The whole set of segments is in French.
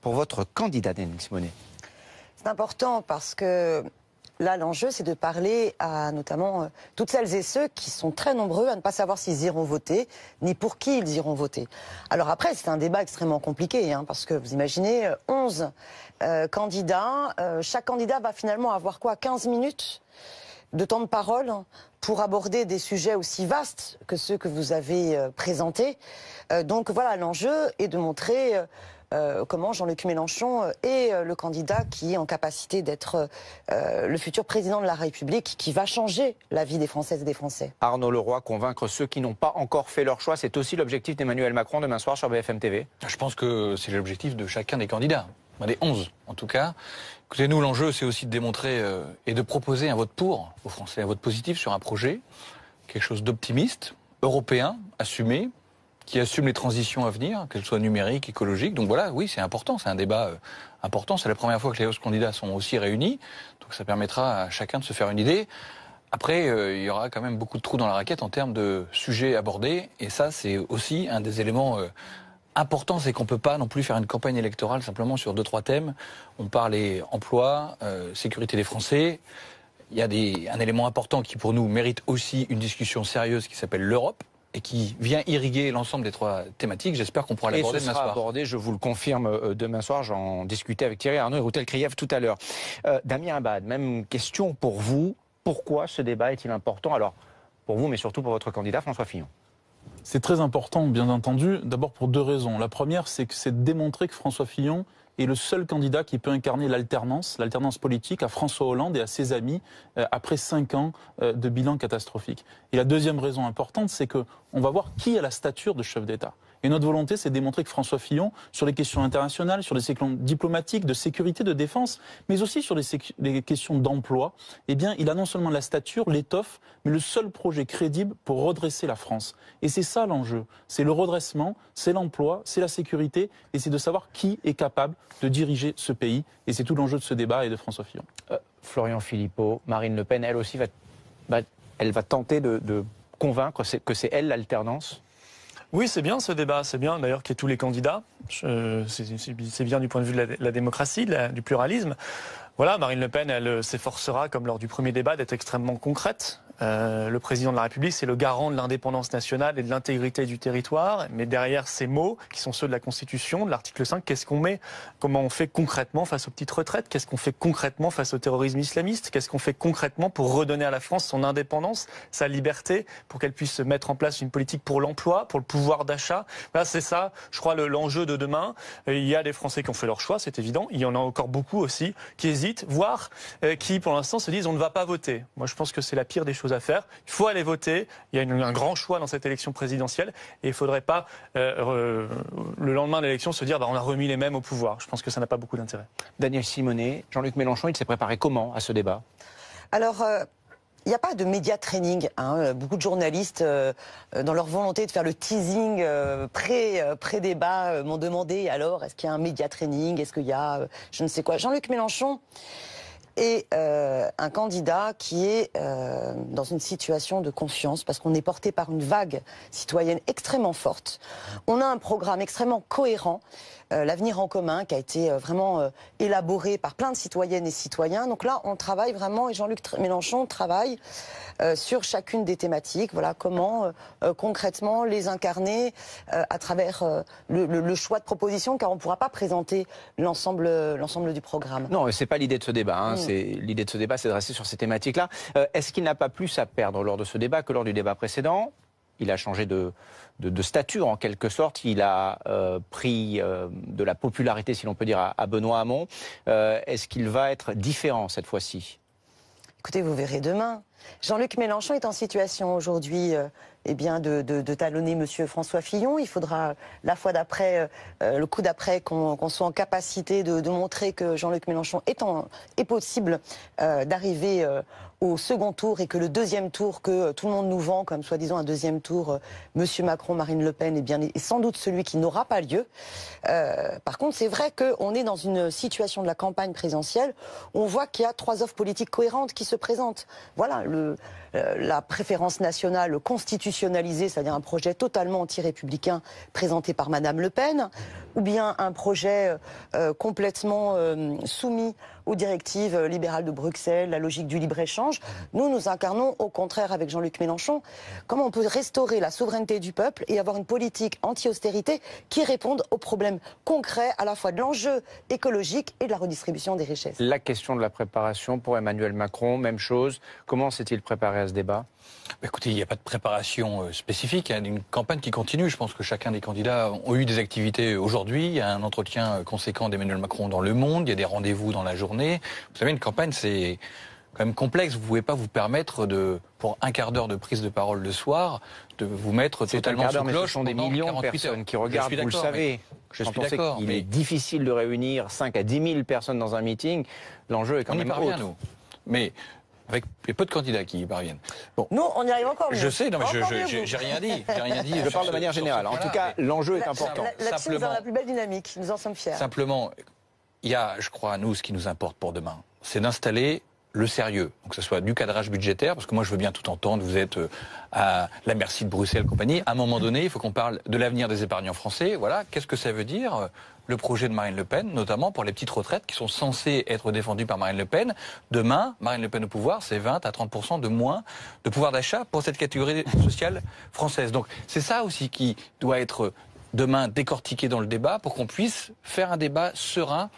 pour votre candidat, Daniel Simonet? C'est important parce que là, l'enjeu, c'est de parler à notamment toutes celles et ceux qui sont très nombreux à ne pas savoir s'ils iront voter, ni pour qui ils iront voter. Alors après, c'est un débat extrêmement compliqué, hein, parce que vous imaginez 11 candidats. Chaque candidat va finalement avoir quoi, 15 minutes de temps de parole pour aborder des sujets aussi vastes que ceux que vous avez présentés. Donc voilà, l'enjeu est de montrer comment Jean-Luc Mélenchon est le candidat qui est en capacité d'être le futur président de la République, qui va changer la vie des Françaises et des Français. Arnaud Leroy, convaincre ceux qui n'ont pas encore fait leur choix, c'est aussi l'objectif d'Emmanuel Macron demain soir sur BFM TV? Je pense que c'est l'objectif de chacun des candidats, des 11 en tout cas. Écoutez, nous, l'enjeu, c'est aussi de démontrer et de proposer un vote pour aux Français, un vote positif sur un projet, quelque chose d'optimiste, européen, assumé, qui assume les transitions à venir, qu'elles soient numériques, écologiques. Donc voilà, oui, c'est important, c'est un débat important. C'est la première fois que les 11 candidats sont aussi réunis, donc ça permettra à chacun de se faire une idée. Après, il y aura quand même beaucoup de trous dans la raquette en termes de sujets abordés, et ça, c'est aussi un des éléments important, c'est qu'on ne peut pas non plus faire une campagne électorale simplement sur 2-3 thèmes. On parlait emploi, sécurité des Français. Il y a un élément important qui, pour nous, mérite aussi une discussion sérieuse qui s'appelle l'Europe et qui vient irriguer l'ensemble des 3 thématiques. J'espère qu'on pourra l'aborder demain soir. Et ce sera abordé, je vous le confirme, demain soir. J'en discutais avec Thierry Arnaud et Routel Krief tout à l'heure. Damien Abad, même question pour vous. Pourquoi ce débat est-il important? Alors, pour vous, mais surtout pour votre candidat, François Fillon. C'est très important, bien entendu, d'abord pour 2 raisons. La première, c'est de démontrer que François Fillon est le seul candidat qui peut incarner l'alternance politique à François Hollande et à ses amis après 5 ans de bilan catastrophique. Et la deuxième raison importante, c'est qu'on va voir qui a la stature de chef d'État. Et notre volonté, c'est de démontrer que François Fillon, sur les questions internationales, sur les questions diplomatiques, de sécurité, de défense, mais aussi sur les questions d'emploi, eh bien, il a non seulement la stature, l'étoffe, mais le seul projet crédible pour redresser la France. Et c'est ça l'enjeu. C'est le redressement, c'est l'emploi, c'est la sécurité, et c'est de savoir qui est capable de diriger ce pays. Et c'est tout l'enjeu de ce débat et de François Fillon. Florian Philippot, Marine Le Pen, elle aussi elle va tenter de convaincre que c'est elle l'alternance? Oui, c'est bien ce débat, c'est bien d'ailleurs qu'il y ait tous les candidats. C'est bien du point de vue de la démocratie, du pluralisme. Voilà, Marine Le Pen, elle s'efforcera, comme lors du premier débat, d'être extrêmement concrète. Le président de la République, c'est le garant de l'indépendance nationale et de l'intégrité du territoire. Mais derrière ces mots, qui sont ceux de la Constitution, de l'article 5, qu'est-ce qu'on met? Comment on fait concrètement face aux petites retraites? Qu'est-ce qu'on fait concrètement face au terrorisme islamiste? Qu'est-ce qu'on fait concrètement pour redonner à la France son indépendance, sa liberté, pour qu'elle puisse mettre en place une politique pour l'emploi, pour le pouvoir d'achat? Voilà, c'est ça, je crois, l'enjeu de demain. Il y a des Français qui ont fait leur choix, c'est évident. Il y en a encore beaucoup aussi qui hésitent, voire qui, pour l'instant, se disent on ne va pas voter. Moi, je pense que c'est la pire des choses à faire. Il faut aller voter. Il y a un grand choix dans cette élection présidentielle et il ne faudrait pas, le lendemain de l'élection, se dire on a remis les mêmes au pouvoir. Je pense que ça n'a pas beaucoup d'intérêt. Daniel Simonet, Jean-Luc Mélenchon, il s'est préparé comment à ce débat? Alors, il n'y a pas de média training. Hein. Beaucoup de journalistes, dans leur volonté de faire le teasing pré-débat, m'ont demandé alors, est-ce qu'il y a un média training? Est-ce qu'il y a je ne sais quoi? Jean-Luc Mélenchon est un candidat qui est dans une situation de confiance parce qu'on est porté par une vague citoyenne extrêmement forte. On a un programme extrêmement cohérent, l'avenir en commun, qui a été vraiment élaboré par plein de citoyennes et citoyens. Donc là, on travaille vraiment, et Jean-Luc Mélenchon travaille sur chacune des thématiques. Voilà comment concrètement les incarner à travers le choix de propositions, car on ne pourra pas présenter l'ensemble du programme. Non, c'est pas l'idée de ce débat. Hein. L'idée de ce débat, c'est de rester sur ces thématiques-là. Est-ce qu'il n'a pas plus à perdre lors de ce débat que lors du débat précédent? Il a changé de stature en quelque sorte. Il a pris de la popularité, si l'on peut dire, à Benoît Hamon. Est-ce qu'il va être différent cette fois-ci? Écoutez, vous verrez demain. Jean-Luc Mélenchon est en situation aujourd'hui de talonner M. François Fillon. Il faudra la fois d'après, le coup d'après, qu'on soit en capacité de montrer que Jean-Luc Mélenchon est possible d'arriver au second tour et que le deuxième tour que tout le monde nous vend comme soi-disant un deuxième tour, Monsieur Macron, Marine Le Pen, est sans doute celui qui n'aura pas lieu. Par contre, c'est vrai qu'on est dans une situation de la campagne présidentielle où on voit qu'il y a 3 offres politiques cohérentes qui se présentent. Voilà, la préférence nationale constitutionnalisée, c'est-à-dire un projet totalement anti-républicain présenté par Madame Le Pen, ou bien un projet complètement soumis aux directives libérales de Bruxelles, la logique du libre-échange. Nous incarnons au contraire avec Jean-Luc Mélenchon comment on peut restaurer la souveraineté du peuple et avoir une politique anti-austérité qui réponde aux problèmes concrets à la fois de l'enjeu écologique et de la redistribution des richesses. La question de la préparation pour Emmanuel Macron, même chose. Comment s'est-il préparé à ce débat ? Écoutez, il n'y a pas de préparation spécifique, il y a une campagne qui continue. Je pense que chacun des candidats ont eu des activités aujourd'hui. Il y a un entretien conséquent d'Emmanuel Macron dans Le Monde, il y a des rendez-vous dans la journée. Vous savez, une campagne, c'est quand même complexe. Vous ne pouvez pas vous permettre pour un quart d'heure de prise de parole le soir, de vous mettre totalement sous cloche. Ce sont des millions de personnes qui regardent, vous le savez. Je suis d'accord. Il est difficile de réunir 5 à 10 000 personnes dans un meeting. L'enjeu est quand même autre. Nous. Mais avec peu de candidats qui y parviennent. Bon. Nous, on y arrive encore mieux. Je sais, non, mais j'ai rien dit. Je parle de manière générale. En tout cas, l'enjeu est important. Là-dessus, nous avons la plus belle dynamique. Nous en sommes fiers. Simplement, il y a, je crois, nous, ce qui nous importe pour demain, c'est d'installer le sérieux. Donc, que ce soit du cadrage budgétaire, parce que moi, je veux bien tout entendre. Vous êtes à la merci de Bruxelles, compagnie. À un moment donné, il faut qu'on parle de l'avenir des épargnants français. Voilà. Qu'est-ce que ça veut dire le projet de Marine Le Pen, notamment pour les petites retraites qui sont censées être défendues par Marine Le Pen. Demain, Marine Le Pen au pouvoir, c'est 20 à 30% de moins de pouvoir d'achat pour cette catégorie sociale française. Donc c'est ça aussi qui doit être demain décortiqué dans le débat pour qu'on puisse faire un débat serein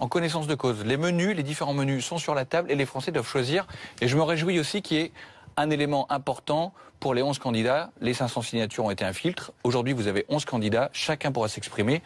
en connaissance de cause. Les menus, les différents menus sont sur la table et les Français doivent choisir. Et je me réjouis aussi qu'il y ait un élément important pour les 11 candidats. Les 500 signatures ont été un filtre. Aujourd'hui, vous avez 11 candidats. Chacun pourra s'exprimer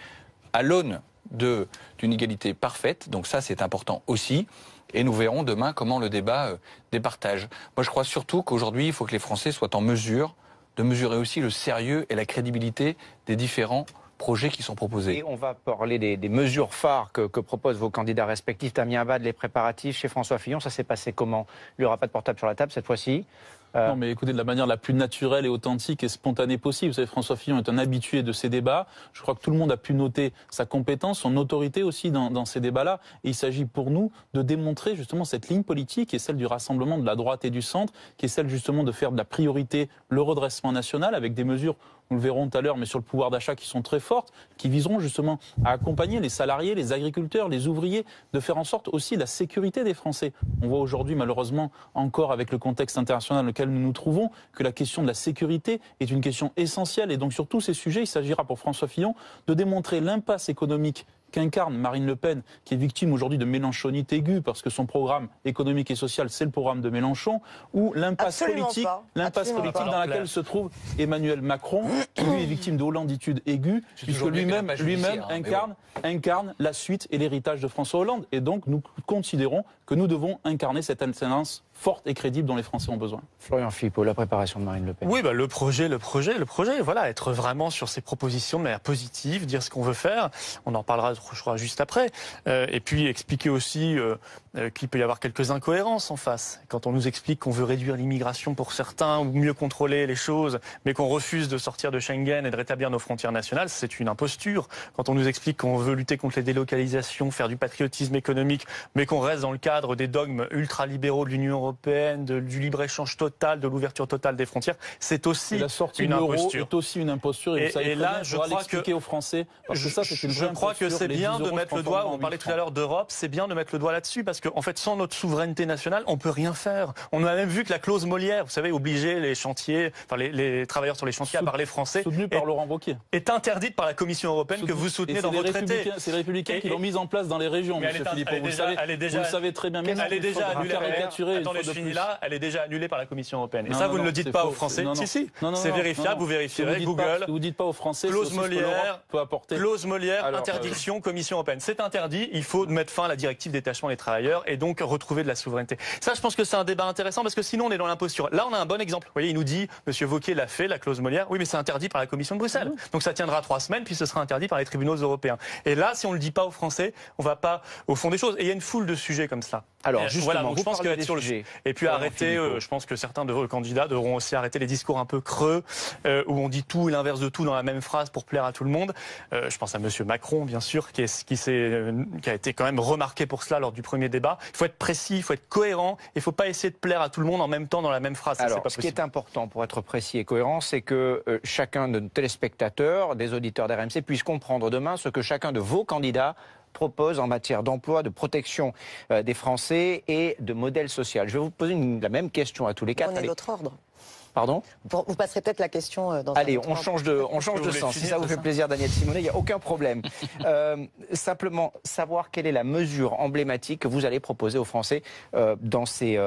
à l'aune d'une égalité parfaite. Donc ça, c'est important aussi. Et nous verrons demain comment le débat départage. Moi, je crois surtout qu'aujourd'hui, il faut que les Français soient en mesure de mesurer aussi le sérieux et la crédibilité des différents projets qui sont proposés. Et on va parler des mesures phares que proposent vos candidats respectifs. Damien Abad, les préparatifs chez François Fillon, ça s'est passé comment ? Il n'y aura pas de portable sur la table cette fois-ci ? Non, mais écoutez, de la manière la plus naturelle et authentique et spontanée possible. Vous savez, François Fillon est un habitué de ces débats. Je crois que tout le monde a pu noter sa compétence, son autorité aussi dans ces débats-là. Et il s'agit pour nous de démontrer justement cette ligne politique qui est celle du rassemblement de la droite et du centre, qui est celle justement de faire de la priorité le redressement national avec des mesures, nous le verrons tout à l'heure, mais sur le pouvoir d'achat qui sont très fortes, qui viseront justement à accompagner les salariés, les agriculteurs, les ouvriers, de faire en sorte aussi la sécurité des Français. On voit aujourd'hui malheureusement encore avec le contexte international dans lequel nous nous trouvons que la question de la sécurité est une question essentielle. Et donc sur tous ces sujets, il s'agira pour François Fillon de démontrer l'impasse économique qu'incarne Marine Le Pen, qui est victime aujourd'hui de mélenchonite aiguë, parce que son programme économique et social, c'est le programme de Mélenchon, ou l'impasse politique dans laquelle se trouve Emmanuel Macron, qui lui est victime de hollanditude aiguë, puisque lui-même incarne la suite et l'héritage de François Hollande. Et donc nous considérons que nous devons incarner cette alternance forte et crédible dont les Français ont besoin. Florian Philippot, la préparation de Marine Le Pen. Oui, le projet, voilà, être vraiment sur ces propositions de manière positive, dire ce qu'on veut faire. On en parlera, je crois, juste après. Et puis expliquer aussi qu'il peut y avoir quelques incohérences en face. Quand on nous explique qu'on veut réduire l'immigration pour certains ou mieux contrôler les choses, mais qu'on refuse de sortir de Schengen et de rétablir nos frontières nationales, c'est une imposture. Quand on nous explique qu'on veut lutter contre les délocalisations, faire du patriotisme économique, mais qu'on reste dans le cadre des dogmes ultralibéraux de l'Union européenne, du libre-échange total, de l'ouverture totale des frontières, c'est aussi la sortie une imposture. Est aussi une imposture. Et là, je crois l'expliquer aux Français. Parce que ça, c'est une vraie imposture. Je crois que c'est bien de mettre le doigt. On parlait tout à l'heure d'Europe. C'est bien de mettre le doigt là-dessus parce qu'en fait, sans notre souveraineté nationale, on peut rien faire. On a même vu que la clause Molière, vous savez, obliger les chantiers, enfin les travailleurs sur les chantiers à parler français, soutenue par Laurent Wauquiez, est interdite par la Commission européenne que vous soutenez dans vos traités. C'est les Républicains qui l'ont mise en place dans les régions. Mais vous le savez très bien. Elle est déjà annulée. Attendez, je finis là. Elle est déjà annulée par la Commission européenne. Et ça, vous ne le dites pas aux Français. Si. C'est vérifiable. Vous vérifierez. Google. Vous dites pas aux Français. Clause Molière, interdiction Commission européenne. C'est interdit, il faut mettre fin à la directive détachement des travailleurs et donc retrouver de la souveraineté. Ça, je pense que c'est un débat intéressant parce que sinon on est dans l'imposture. Là, on a un bon exemple. Vous voyez, il nous dit, M. Wauquiez l'a fait, la clause Molière, oui, mais c'est interdit par la Commission de Bruxelles. Donc ça tiendra 3 semaines, puis ce sera interdit par les tribunaux européens. Et là, si on ne le dit pas aux Français, on ne va pas au fond des choses. Et il y a une foule de sujets comme ça. Alors, justement, voilà, donc je pense parlez que sur le sujets. et puis arrêter, je pense que certains candidats devront aussi arrêter les discours un peu creux, où on dit tout et l'inverse de tout dans la même phrase pour plaire à tout le monde. Je pense à M. Macron, bien sûr, qui a été quand même remarqué pour cela lors du premier débat. Il faut être précis, il faut être cohérent, il ne faut pas essayer de plaire à tout le monde en même temps dans la même phrase. Ça, alors, c'est pas ce possible. qui est important pour être précis et cohérent, c'est que chacun de nos téléspectateurs, des auditeurs d'RMC, puisse comprendre demain ce que chacun de vos candidats propose en matière d'emploi, de protection des Français et de modèle social. Je vais vous poser la même question à tous les quatre. Prenez l'autre ordre. Pardon ? Vous passerez peut-être la question dans Allez, un autre on ordre. change de sens. Si ça vous fait plaisir, Daniel Simonet, il n'y a aucun problème. Simplement, savoir quelle est la mesure emblématique que vous allez proposer aux Français dans ces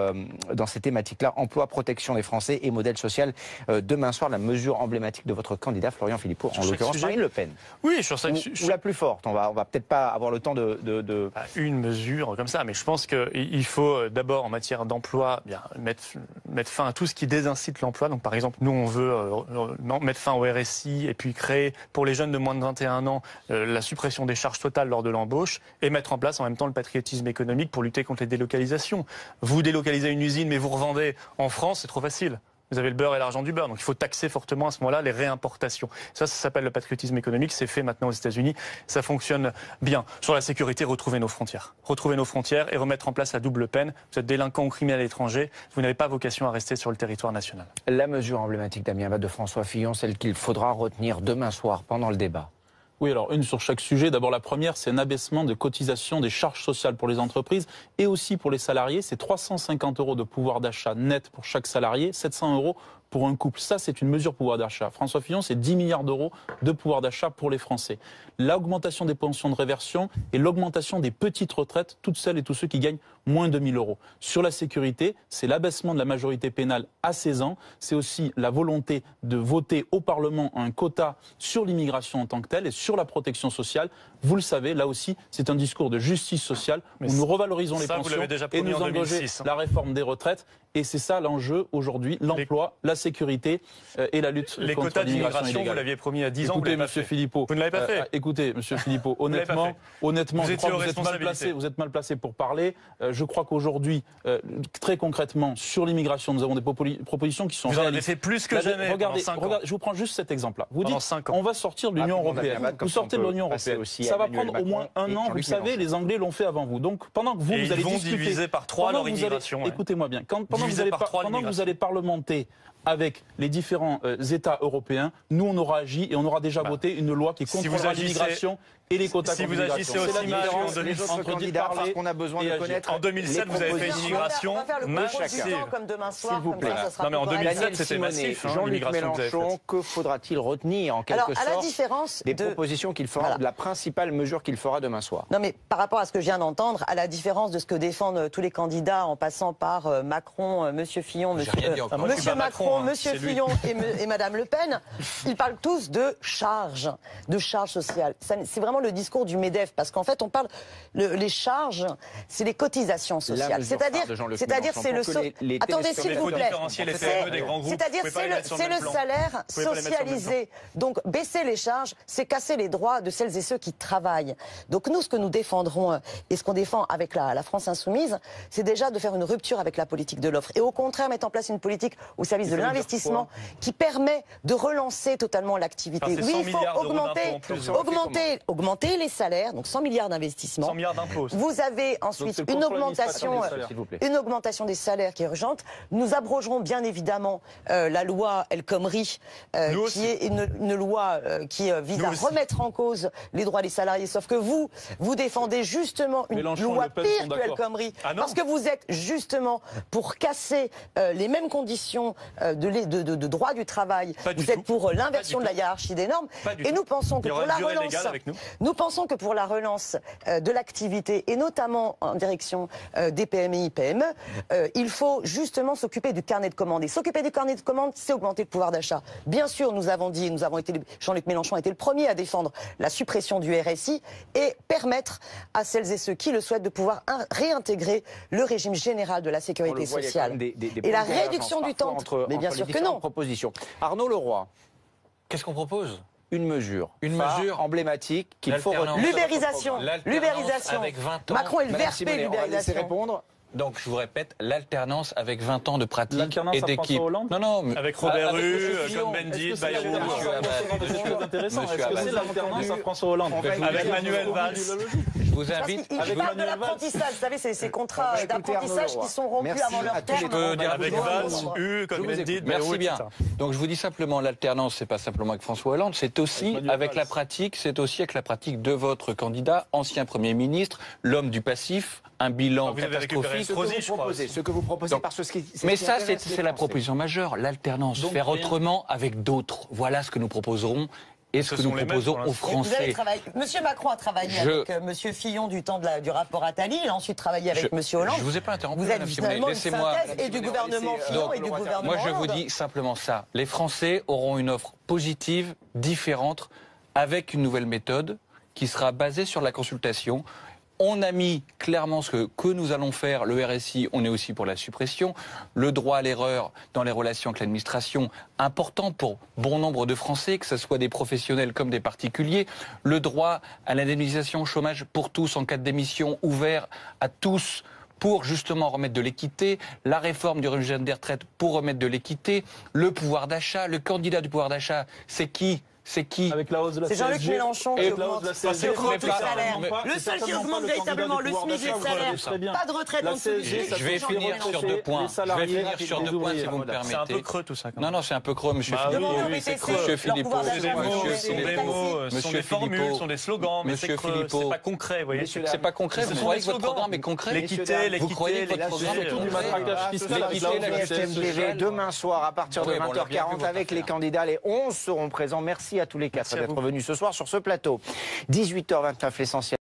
thématiques-là, emploi, protection des Français et modèle social. Demain soir, la mesure emblématique de votre candidat, Florian Philippot, en l'occurrence Marine Le Pen. Oui, sur ça. Ou la plus forte. On va peut-être pas avoir le temps de... Une mesure comme ça, mais je pense qu'il faut d'abord, en matière d'emploi, mettre fin à tout ce qui désincite l'emploi. Donc par exemple, nous on veut mettre fin au RSI et puis créer pour les jeunes de moins de 21 ans la suppression des charges totales lors de l'embauche et mettre en place en même temps le patriotisme économique pour lutter contre les délocalisations. Vous délocalisez une usine mais vous revendez en France, c'est trop facile. Vous avez le beurre et l'argent du beurre. Donc il faut taxer fortement à ce moment-là les réimportations. Ça s'appelle le patriotisme économique. C'est fait maintenant aux États-Unis. Ça fonctionne bien. Sur la sécurité, retrouver nos frontières. Retrouver nos frontières et remettre en place la double peine. Vous êtes délinquant ou criminel à l'étranger. Vous n'avez pas vocation à rester sur le territoire national. La mesure emblématique, Damien Abad, de François Fillon, celle qu'il faudra retenir demain soir pendant le débat. Oui, alors une sur chaque sujet. D'abord, la première, c'est un abaissement de cotisation des charges sociales pour les entreprises et aussi pour les salariés. C'est 350 € de pouvoir d'achat net pour chaque salarié, 700 € pour un couple. Ça, c'est une mesure pouvoir d'achat. François Fillon, c'est 10 milliards d'euros de pouvoir d'achat pour les Français. L'augmentation des pensions de réversion et l'augmentation des petites retraites, toutes celles et tous ceux qui gagnent moins de 1 000 €. Sur la sécurité, c'est l'abaissement de la majorité pénale à 16 ans. C'est aussi la volonté de voter au Parlement un quota sur l'immigration en tant que telle et sur la protection sociale. Vous le savez, là aussi, c'est un discours de justice sociale où nous revalorisons les pensions et nous engageons la réforme des retraites. Et c'est ça l'enjeu aujourd'hui, l'emploi, la sécurité et la lutte les contre quotas l'immigration d'immigration, illégale. Vous l'aviez promis il y a 10 ans, écoutez, Monsieur Philippot, vous ne l'avez pas fait. Écoutez, Monsieur Philippot, honnêtement, Vous je crois que étiez vous êtes mal placé pour parler. Je crois qu'aujourd'hui, très concrètement, sur l'immigration, nous avons des propositions qui sont Vous en avez réalistes. fait plus que jamais. Regardez, pendant 5 ans. je vous prends juste cet exemple-là. Vous dites, 5 ans. on va sortir de l'Union européenne. Vous sortez de l'Union européenne. Ça va prendre au moins un an. Vous savez, les Anglais l'ont fait avant vous. Donc, pendant que vous allez discuter, diviser par 3 leur immigration. Écoutez-moi bien. Pendant que vous allez parlementer avec les différents États européens, nous on aura agi et on aura déjà voté une loi qui contrôlera l'immigration et les quotas si vous agissez aussi mal entre les autres candidats, parce qu'on a besoin de connaître. En 2007, vous avez fait une immigration massive. Comme demain soir, s'il vous plaît. Non mais en 2007, c'était massif. Jean-Luc Mélenchon, que faudra-t-il retenir en quelque sorte des propositions qu'il fera, de la principale mesure qu'il fera demain soir? Non mais par rapport à ce que je viens d'entendre, à la différence de ce que défendent tous les candidats en passant par Macron, Monsieur Fillon, Monsieur Macron, Monsieur Fillon et Madame Le Pen, ils parlent tous de charges sociales. C'est vraiment le discours du MEDEF, parce qu'en fait on parle les charges, c'est les cotisations sociales. C'est-à-dire c'est le attendez s'il vous plaît. C'est-à-dire c'est le salaire socialisé. Donc baisser les charges, c'est casser les droits de celles et ceux qui travaillent. Donc nous, ce que nous défendrons et ce qu'on défend avec la France Insoumise, c'est déjà de faire une rupture avec la politique de l'offre et au contraire mettre en place une politique au service de l'investissement qui permet de relancer totalement l'activité. Oui, il faut augmenter les salaires, donc 100 milliards d'investissements. 100 milliards d'impôts. Vous avez ensuite une augmentation des salaires qui est urgente. Nous abrogerons bien évidemment la loi El Khomri, qui est une loi qui vise à remettre en cause les droits des salariés. Sauf que vous défendez justement une loi pire que El Khomri, parce que vous êtes justement pour casser les mêmes conditions de droit du travail. Vous êtes pour l'inversion de la hiérarchie des normes. Et nous pensons que pour la relance, de l'activité, et notamment en direction des PMI, PME, il faut justement s'occuper du carnet de commandes. Et s'occuper du carnet de commandes, c'est augmenter le pouvoir d'achat. Bien sûr, nous avons dit, Jean-Luc Mélenchon a été le premier à défendre la suppression du RSI et permettre à celles et ceux qui le souhaitent de pouvoir réintégrer le régime général de la sécurité sociale. Et la réduction du temps. Mais bien sûr que non. Propositions. Arnaud Leroy. Qu'est-ce qu'on propose ? Une mesure emblématique qu'il faut retenir. L'ubérisation. Avec 20 ans. Macron est le VRP, l'ubérisation. On va laisser répondre. Donc, je vous répète, l'alternance avec 20 ans de pratique l'alternance et d'équipe. Non, mais avec Robert Rue, Cohn-Bendit, Bayrou. C'est intéressant. Est-ce que c'est l'alternance à François Hollande avec Manuel Valls? Je vous invite. Il parle de l'apprentissage, vous savez, ces contrats d'apprentissage qui sont rompus avant leur terme. Avec Valls, Cohn-Bendit, Bayrou. Merci bien. Donc, je vous dis simplement, l'alternance, c'est pas simplement avec François Hollande, c'est aussi avec la pratique, c'est aussi avec la pratique de votre candidat, ancien Premier ministre, l'homme du passif, un bilan catastrophique. Ce que vous proposez, parce que mais ça, c'est la proposition majeure, l'alternance. Faire autrement avec d'autres. Voilà ce que nous proposerons et ce que nous proposons aux Français. Monsieur Macron a travaillé avec Monsieur Fillon du temps du rapport Attali. Il a ensuite travaillé avec Monsieur Hollande. Je ne vous ai pas interrompu. Vous êtes finalement une synthèse et du gouvernement Fillon et du gouvernement Moi, je vous Hollande. dis simplement ça. Les Français auront une offre positive, différente, avec une nouvelle méthode qui sera basée sur la consultation. On a mis clairement ce que nous allons faire, le RSI, on est aussi pour la suppression, le droit à l'erreur dans les relations avec l'administration, important pour bon nombre de Français, que ce soit des professionnels comme des particuliers, le droit à l'indemnisation au chômage pour tous en cas de démission, ouvert à tous pour justement remettre de l'équité, la réforme du régime des retraites pour remettre de l'équité, le pouvoir d'achat, le candidat du pouvoir d'achat, c'est qui ? Avec la hausse de la CSG. C'est Jean-Luc Mélenchon qui augmente le salaire. Le seul qui augmente véritablement le SMIC et le salaire. Pas de retraite en dessous du SMIC. Je vais finir sur 2 points. Si vous me permettez. C'est un peu creux tout ça. Non, c'est un peu creux, monsieur Philippot. Ce sont des formules, ce sont des slogans, mais c'est creux, c'est pas concret, vous voyez. C'est pas concret, vous croyez que votre programme est concret ? L'équité, vous croyez que votre programme est du matraquage fiscal. TF1 demain soir à partir de 20h40 avec les candidats. Les 11 seront présents. Merci à tous les quatre d'être venus ce soir sur ce plateau. 18h29, l'essentiel.